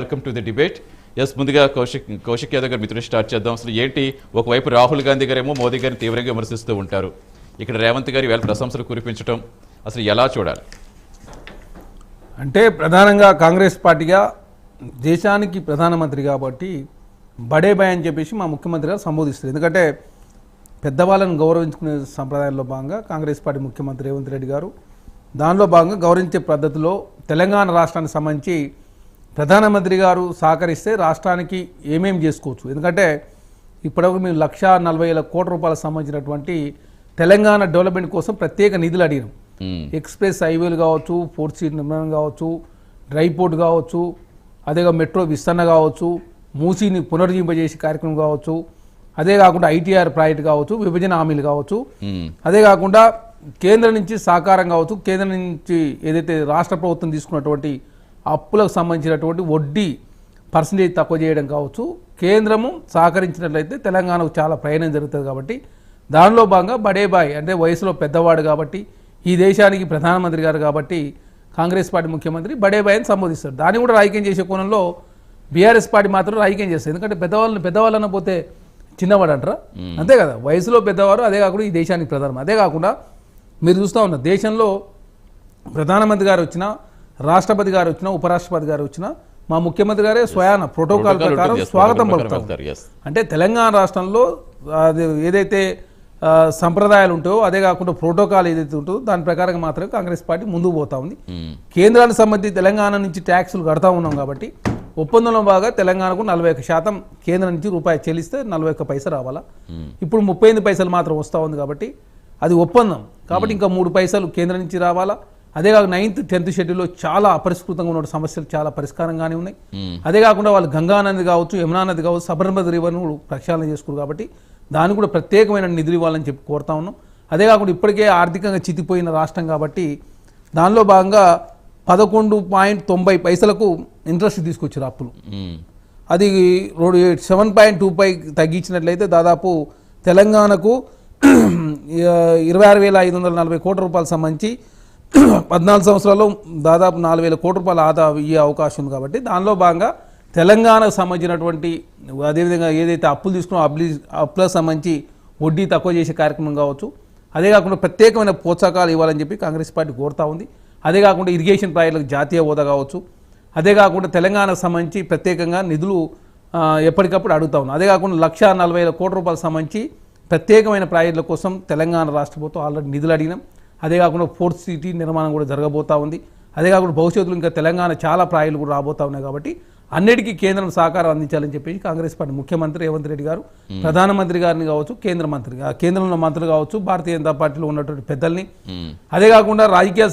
Welcome to the debate. Yes, ముందుగా కౌశిక్ యాదవ్ గారు మీతో స్టార్ట్ చేద్దాం. అసలు ఏంటి, ఒకవైపు రాహుల్ గాంధీ గారేమో మోదీ గారిని తీవ్రంగా విమర్శిస్తూ ఉంటారు, ఇక్కడ రేవంత్ గారి వేళ ప్రశంసలు కురిపించడం అసలు ఎలా చూడాలి? అంటే ప్రధానంగా కాంగ్రెస్ పార్టీగా దేశానికి ప్రధానమంత్రి కాబట్టి బడే బాయ్ అని చెప్పేసి మా ముఖ్యమంత్రి గారు సంబోధిస్తారు. ఎందుకంటే పెద్దవాళ్ళని గౌరవించుకునే సంప్రదాయంలో భాగంగా కాంగ్రెస్ పార్టీ ముఖ్యమంత్రి రేవంత్ రెడ్డి గారు దానిలో భాగంగా గౌరవించే పద్ధతిలో తెలంగాణ రాష్ట్రానికి సంబంధించి ప్రధానమంత్రి గారు సహకరిస్తే రాష్ట్రానికి ఏమేమి చేసుకోవచ్చు. ఎందుకంటే ఇప్పటివరకు మేము 1,40,000 కోట్ల రూపాయలకు సంబంధించినటువంటి తెలంగాణ డెవలప్మెంట్ కోసం ప్రత్యేక నిధులు అడిగినాం. ఎక్స్ప్రెస్ హైవేలు కావచ్చు, ఫోర్త్ సీట్ నిర్మాణం కావచ్చు, డ్రై పోర్ట్ కావచ్చు, అదేగా మెట్రో విస్తరణ కావచ్చు, మూసీని పునర్జీంపజేసే కార్యక్రమం కావచ్చు, అదే కాకుండా ఐటీఆర్ ప్రాజెక్ట్ కావచ్చు, విభజన హామీలు కావచ్చు, అదే కాకుండా కేంద్రం నుంచి సహకారం కావచ్చు, కేంద్రం నుంచి ఏదైతే రాష్ట్ర ప్రభుత్వం తీసుకున్నటువంటి అప్పులకు సంబంధించినటువంటి వడ్డీ పర్సంటేజ్ తక్కువ చేయడం కావచ్చు, కేంద్రము సహకరించినట్లయితే తెలంగాణకు చాలా ప్రయాణం జరుగుతుంది. కాబట్టి దానిలో భాగంగా బడే బాయ్ అంటే వయసులో పెద్దవాడు కాబట్టి, ఈ దేశానికి ప్రధానమంత్రి గారు కాబట్టి కాంగ్రెస్ పార్టీ ముఖ్యమంత్రి బడే బాయ్ అని సంబోధిస్తారు. దాన్ని కూడా రాజకీయం చేసే కోణంలో బీఆర్ఎస్ పార్టీ మాత్రం రాజకీయం చేస్తారు. ఎందుకంటే పెద్దవాళ్ళని పోతే చిన్నవాడు అంటారా, అంతే కదా, వయసులో పెద్దవారు, అదే కాకుండా ఈ దేశానికి ప్రధానం. అదే కాకుండా మీరు చూస్తూ ఉన్నారు, దేశంలో ప్రధానమంత్రి గారు వచ్చినా, రాష్ట్రపతి గారు వచ్చినా, ఉపరాష్ట్రపతి గారు వచ్చినా మా ముఖ్యమంత్రి గారే స్వయాన ప్రోటోకాల్ ప్రకారం స్వాగతం పలుకుతారు. అంటే తెలంగాణ రాష్ట్రంలో అది ఏదైతే సంప్రదాయాలు ఉంటాయో, అదే కాకుండా ప్రోటోకాల్ ఏదైతే ఉంటుందో దాని ప్రకారంగా మాత్రమే కాంగ్రెస్ పార్టీ ముందుకు పోతా ఉంది. కేంద్రానికి సంబంధించి తెలంగాణ నుంచి ట్యాక్సులు కడతా ఉన్నాం కాబట్టి ఒప్పందంలో బాగా తెలంగాణకు 41% కేంద్రం నుంచి రూపాయి చెల్లిస్తే 41 పైసలు రావాలా. ఇప్పుడు 38 పైసలు మాత్రం వస్తూ ఉంది కాబట్టి అది ఒప్పందం కాబట్టి ఇంకా 3 పైసలు కేంద్రం నుంచి రావాలా. అదే కాక 9th 10th షెడ్యూల్లో చాలా అపరిష్కృతంగా ఉన్న సమస్యలు చాలా పరిష్కారంగానే ఉన్నాయి. అదే కాకుండా వాళ్ళు గంగా నది కావచ్చు, యమునా నది కావచ్చు, సబర్మతి రివర్ను ప్రక్షాళన చేసుకోరు కాబట్టి దానికి కూడా ప్రత్యేకమైన నిధులు ఇవ్వాలని చెప్పి కోరుతా ఉన్నాం. అదే కాకుండా ఇప్పటికే ఆర్థికంగా చితిపోయిన రాష్ట్రం కాబట్టి దానిలో భాగంగా 11.90 పైసలకు ఇంట్రెస్ట్ తీసుకొచ్చారు అప్పులు. అది 7.25 తగ్గించినట్లయితే దాదాపు తెలంగాణకు 26,540 కోట్ల రూపాయలు సంబంధించి 14 సంవత్సరాల్లో దాదాపు 4,000 కోట్ల రూపాయలు ఆదా అయ్యే అవకాశం ఉంది. కాబట్టి దానిలో భాగంగా తెలంగాణకు సంబంధించినటువంటి అదేవిధంగా ఏదైతే అప్పులు తీసుకున్నా అప్పులకు సంబంధించి వడ్డీ తక్కువ చేసే కార్యక్రమం కావచ్చు, అదే కాకుండా ప్రత్యేకమైన ప్రోత్సాహకాలు ఇవ్వాలని చెప్పి కాంగ్రెస్ పార్టీ కోరుతా ఉంది. అదే కాకుండా ఇరిగేషన్ ప్రాజెక్టులకు జాతీయ హోదా కావచ్చు, అదే కాకుండా తెలంగాణకు సంబంధించి ప్రత్యేకంగా నిధులు ఎప్పటికప్పుడు అడుగుతా ఉన్నాం. అదే కాకుండా 1,40,000 కోట్ల రూపాయలకు సంబంధించి ప్రత్యేకమైన ప్రాజెక్టుల కోసం తెలంగాణ రాష్ట్ర ప్రభుత్వం ఆల్రెడీ నిధులు అడిగినాం. అదే కాకుండా ఫోర్త్ సిటీ నిర్మాణం కూడా జరగబోతా ఉంది. అదే కాకుండా భవిష్యత్తులో ఇంకా తెలంగాణ చాలా ప్రాజెక్టులు కూడా రాబోతా ఉన్నాయి. కాబట్టి అన్నిటికీ కేంద్రం సహకారం అందించాలని చెప్పేసి కాంగ్రెస్ పార్టీ ముఖ్యమంత్రి రేవంత్ రెడ్డి గారు ప్రధానమంత్రి గారిని కావచ్చు, కేంద్రంలో మంత్రులు కావచ్చు, భారతీయ జనతా పార్టీలో ఉన్నటువంటి పెద్దల్ని, అదే కాకుండా రాజకీయాలు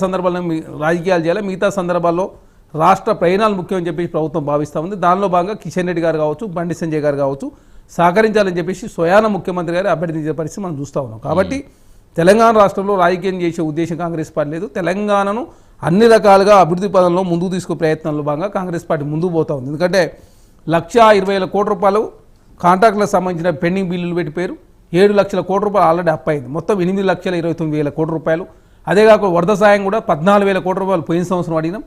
చేయాలి, మిగతా సందర్భాల్లో రాష్ట్ర ప్రయోజనాలు ముఖ్యమని చెప్పేసి ప్రభుత్వం భావిస్తూ ఉంది. దానిలో భాగంగా కిషన్ రెడ్డి గారు కావచ్చు, బండి సంజయ్ గారు కావచ్చు సహకరించాలని చెప్పేసి స్వయాన ముఖ్యమంత్రి గారు అభ్యర్థించే పరిస్థితి మనం చూస్తూ ఉన్నాం. కాబట్టి తెలంగాణ రాష్ట్రంలో రాజకీయం చేసే ఉద్దేశం కాంగ్రెస్ పార్టీ లేదు. తెలంగాణను అన్ని రకాలుగా అభివృద్ధి పదంలో ముందుకు తీసుకునే ప్రయత్నంలో భాగంగా కాంగ్రెస్ పార్టీ ముందుకు పోతా ఉంది. ఎందుకంటే 1,20,000 కోట్ల రూపాయలు కాంట్రాక్టులకు సంబంధించిన పెండింగ్ బిల్లులు పెట్టిపోయారు. 7 లక్షల కోట్ల రూపాయలు ఆల్రెడీ అప్పయింది. మొత్తం 8,29,000 కోట్ల రూపాయలు. అదే కాకుండా వరద సాయం కూడా 14,000 కోట్ల రూపాయలు పోయిన సంవత్సరం అడిగినాం.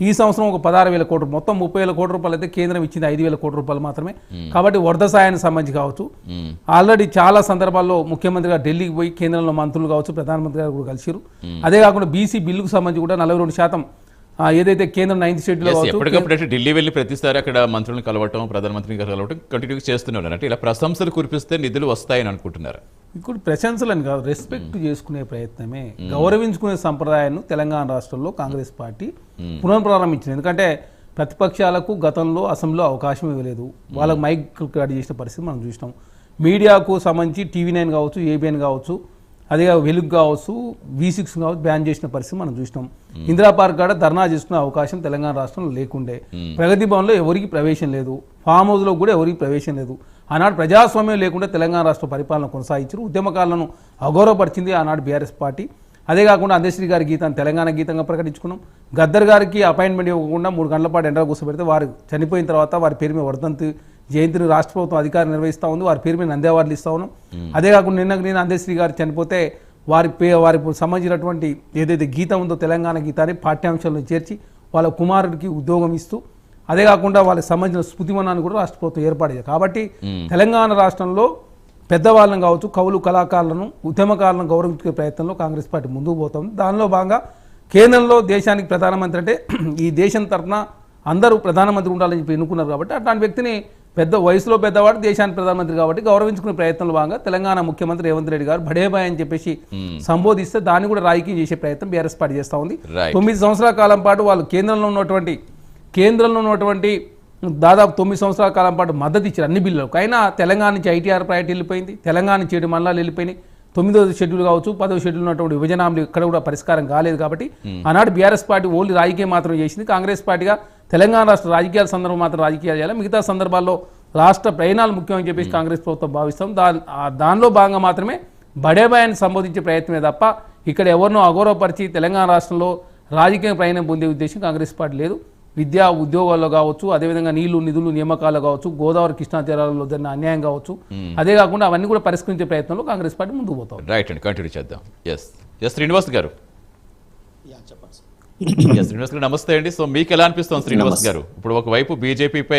ఈ సంవత్సరం ఒక 16,000 కోట్ల, మొత్తం 30,000 కోట్ల రూపాయలు అయితే కేంద్రం ఇచ్చింది 5,000 కోట్ల రూపాయలు మాత్రమే. కాబట్టి వరద సాయానికి సంబంధించి కావచ్చు, ఆల్రెడీ చాలా సందర్భాల్లో ముఖ్యమంత్రి గారు ఢిల్లీకి పోయి కేంద్రంలో మంత్రులు కావచ్చు, ప్రధానమంత్రి గారు కూడా కలిసిరు. అదే కాకుండా బీసీ బిల్లుకు సంబంధించి కూడా 42% ఏదైతే కేంద్రం 9th షెడ్యూల్ ఎప్పటికప్పుడు ఢిల్లీ వెళ్ళి ప్రతిసారి అక్కడ మంత్రులను కలవటం, ప్రధానమంత్రిని కలవటం కంటిన్యూగా చేస్తున్నారు. అంటే ఇలా ప్రశంసలు కురిపిస్తే నిధులు వస్తాయని అనుకుంటున్నారు. ఇప్పుడు ప్రశంసలని కాదు, రెస్పెక్ట్ చేసుకునే ప్రయత్నమే, గౌరవించుకునే సంప్రదాయాన్ని తెలంగాణ రాష్ట్రంలో కాంగ్రెస్ పార్టీ పునఃప్రారంభించింది. ఎందుకంటే ప్రతిపక్షాలకు గతంలో అసెంబ్లీలో అవకాశం ఇవ్వలేదు, వాళ్ళకు మైక్ కట్ చేసిన పరిస్థితి మనం చూసినాం. మీడియాకు సంబంధించి TV9 కావచ్చు, ABN కావచ్చు, అదే వెలుగు కావచ్చు, V6 కావచ్చు బ్యాన్ చేసిన పరిస్థితి మనం చూసినాం. ఇందిరా పార్క్ కాడ ధర్నా చేసుకునే అవకాశం తెలంగాణ రాష్ట్రంలో లేకుండే. ప్రగతి భవన్లో ఎవరికి ప్రవేశం లేదు, ఫామ్ హౌస్లో కూడా ఎవరికి ప్రవేశం లేదు. ఆనాడు ప్రజాస్వామ్యం లేకుండా తెలంగాణ రాష్ట్ర పరిపాలన కొనసాగించారు. ఉద్యమకాలను అగౌరవపరిచింది ఆనాడు బీఆర్ఎస్ పార్టీ. అదే కాకుండా అందశ్రీ గారి గీతాన్ని తెలంగాణ గీతంగా ప్రకటించుకున్నాం. గద్దర్ గారికి అపాయింట్మెంట్ ఇవ్వకుండా 3 గంటల పాటు ఎండలో కూర్చోబెడితే వారు చనిపోయిన తర్వాత వారి పేరు మీద వర్ధంతి జయంతిని రాష్ట్ర ప్రభుత్వం అధికారం నిర్వహిస్తూ ఉంది. వారి పేరు మీద నంది అవార్డులు ఇస్తా ఉన్నాం. అదే కాకుండా నిన్న అందశ్రీ గారు చనిపోతే వారికి సంబంధించినటువంటి ఏదైతే గీతం ఉందో తెలంగాణ గీతాన్ని పాఠ్యాంశాలను చేర్చి వాళ్ళ కుమారుడికి ఉద్యోగం ఇస్తూ అదే కాకుండా వాళ్ళకి సంబంధించిన స్మృతివనాన్ని కూడా రాష్ట్ర ప్రభుత్వం ఏర్పాటు చేయాలి. కాబట్టి తెలంగాణ రాష్ట్రంలో పెద్దవాళ్ళని కావచ్చు, కవులు కళాకారులను, ఉద్యమకారులను గౌరవించే ప్రయత్నంలో కాంగ్రెస్ పార్టీ ముందుకు పోతుంది. దానిలో భాగంగా కేంద్రంలో దేశానికి ప్రధానమంత్రి అంటే ఈ దేశం తరఫున అందరూ ప్రధానమంత్రి ఉండాలని చెప్పి ఎన్నుకున్నారు. కాబట్టి అట్లాంటి వ్యక్తిని పెద్ద వయసులో పెద్దవాడు దేశానికి ప్రధానమంత్రి కాబట్టి గౌరవించుకునే ప్రయత్నంలో భాగంగా తెలంగాణ ముఖ్యమంత్రి రేవంత్ రెడ్డి గారు బడేబాయ్ అని చెప్పేసి సంబోధిస్తే దాన్ని కూడా రాజకీయం చేసే ప్రయత్నం బీఆర్ఎస్ పార్టీ చేస్తూ ఉంది. 9 సంవత్సరాల కాలం పాటు వాళ్ళు కేంద్రంలో ఉన్నటువంటి దాదాపు 9 సంవత్సరాల కాలం పాటు మద్దతు ఇచ్చారు అన్ని బిల్లులకు. అయినా తెలంగాణ నుంచి ఐటీఆర్ ప్రయారిటీ వెళ్ళిపోయింది, తెలంగాణ నుంచి 7 మండలాలు వెళ్ళిపోయినాయి, 9వ షెడ్యూల్ కావచ్చు, 10వ షెడ్యూల్ ఉన్నటువంటి విభజనాలు ఇక్కడ కూడా పరిష్కారం కాలేదు. కాబట్టి ఆనాడు బీఆర్ఎస్ పార్టీ ఓన్లీ రాజకీయం మాత్రం చేసింది. కాంగ్రెస్ పార్టీగా తెలంగాణ రాష్ట్ర రాజకీయాల సందర్భం మాత్రం రాజకీయాలు చేయాలి, మిగతా సందర్భాల్లో రాష్ట్ర ప్రయాణాలు ముఖ్యమని చెప్పేసి కాంగ్రెస్ ప్రభుత్వం భావిస్తాం. దానిలో భాగంగా మాత్రమే బడేబాయిని సంబోధించే ప్రయత్నమే తప్ప ఇక్కడ ఎవరినో అగౌరవపరిచి తెలంగాణ రాష్ట్రంలో రాజకీయ ప్రయాణం పొందే ఉద్దేశం కాంగ్రెస్ పార్టీ లేదు. విద్యా ఉద్యోగాల్లో కావచ్చు, అదేవిధంగా నీళ్లు నిధులు నియామకాలు కావచ్చు, గోదావరి కృష్ణా తీరాలలో జరిగిన అన్యాయం కావచ్చు, అదే కాకుండా అవన్నీ కూడా పరిష్కరించే ప్రయత్నంలో కాంగ్రెస్ పార్టీ ముందుకు పోతాం. రైట్ అండి, కంటిన్యూ చేద్దాం. ఎస్ శ్రీనివాస్ గారు. శ్రీనివాస్ గారు నమస్తే అండి. సో మీకు ఎలా అనిపిస్తుంది శ్రీనివాస్ గారు, ఇప్పుడు ఒకవైపు బీజేపీపై